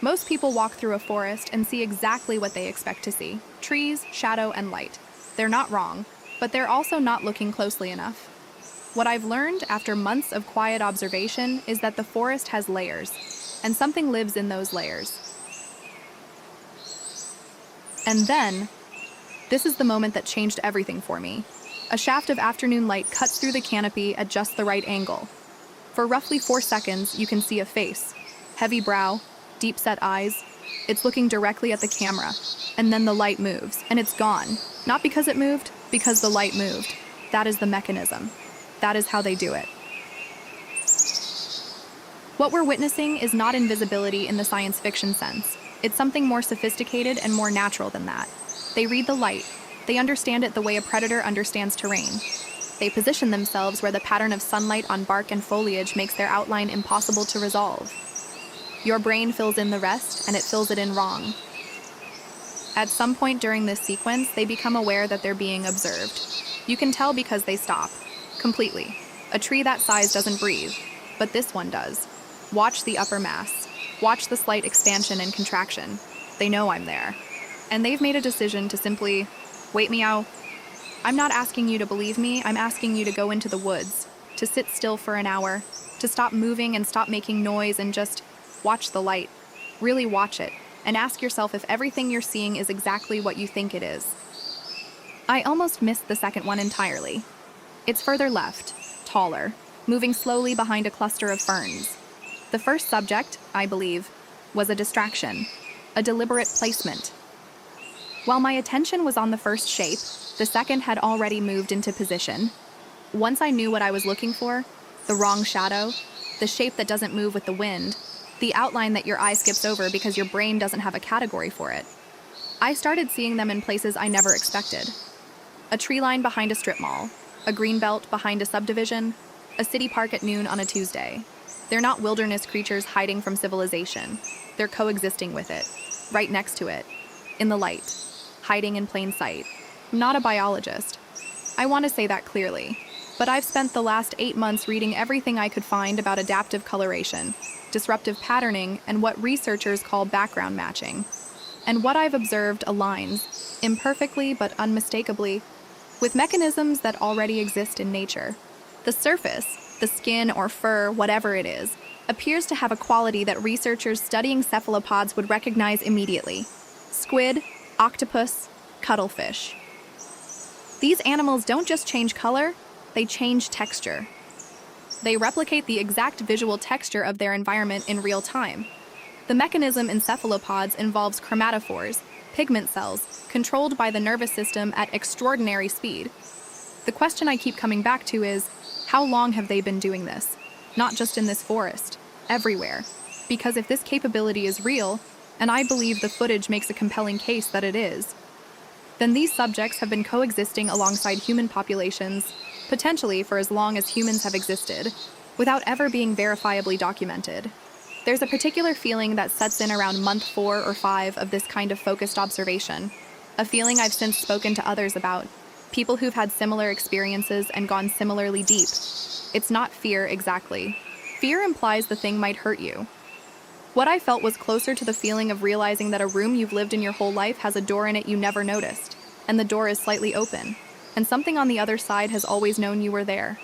Most people walk through a forest and see exactly what they expect to see: trees, shadow, and light. They're not wrong, but they're also not looking closely enough. What I've learned after months of quiet observation is that the forest has layers, and something lives in those layers. And then, this is the moment that changed everything for me. A shaft of afternoon light cuts through the canopy at just the right angle. For roughly 4 seconds, you can see a face: heavy brow, deep-set eyes. It's looking directly at the camera, and then the light moves, and it's gone. Not because it moved, because the light moved. That is the mechanism. That is how they do it. What we're witnessing is not invisibility in the science fiction sense. It's something more sophisticated and more natural than that. They read the light. They understand it the way a predator understands terrain. They position themselves where the pattern of sunlight on bark and foliage makes their outline impossible to resolve. Your brain fills in the rest, and it fills it in wrong. At some point during this sequence, they become aware that they're being observed. You can tell because they stop. Completely. A tree that size doesn't breathe, but this one does. Watch the upper mass. Watch the slight expansion and contraction. They know I'm there. And they've made a decision to simply wait me out. I'm not asking you to believe me, I'm asking you to go into the woods, to sit still for an hour, to stop moving and stop making noise and just watch the light. Really watch it, and ask yourself if everything you're seeing is exactly what you think it is. I almost missed the second one entirely. It's further left, taller, moving slowly behind a cluster of ferns. The first subject, I believe, was a distraction, a deliberate placement. While my attention was on the first shape, the second had already moved into position. Once I knew what I was looking for, the wrong shadow, the shape that doesn't move with the wind, the outline that your eye skips over because your brain doesn't have a category for it, I started seeing them in places I never expected. A tree line behind a strip mall, a green belt behind a subdivision, a city park at noon on a Tuesday. They're not wilderness creatures hiding from civilization. They're coexisting with it, right next to it, in the light, hiding in plain sight. I'm not a biologist. I want to say that clearly. But I've spent the last 8 months reading everything I could find about adaptive coloration, disruptive patterning, and what researchers call background matching. And what I've observed aligns, imperfectly but unmistakably, with mechanisms that already exist in nature. The surface, the skin or fur, whatever it is, appears to have a quality that researchers studying cephalopods would recognize immediately: squid, octopus, cuttlefish. These animals don't just change color, they change texture. They replicate the exact visual texture of their environment in real time. The mechanism in cephalopods involves chromatophores, pigment cells, controlled by the nervous system at extraordinary speed. The question I keep coming back to is, how long have they been doing this? Not just in this forest, everywhere. Because if this capability is real, and I believe the footage makes a compelling case that it is, then these subjects have been coexisting alongside human populations, potentially for as long as humans have existed, without ever being verifiably documented. There's a particular feeling that sets in around month 4 or 5 of this kind of focused observation, a feeling I've since spoken to others about, people who've had similar experiences and gone similarly deep. It's not fear exactly. Fear implies the thing might hurt you. What I felt was closer to the feeling of realizing that a room you've lived in your whole life has a door in it you never noticed, and the door is slightly open, and something on the other side has always known you were there.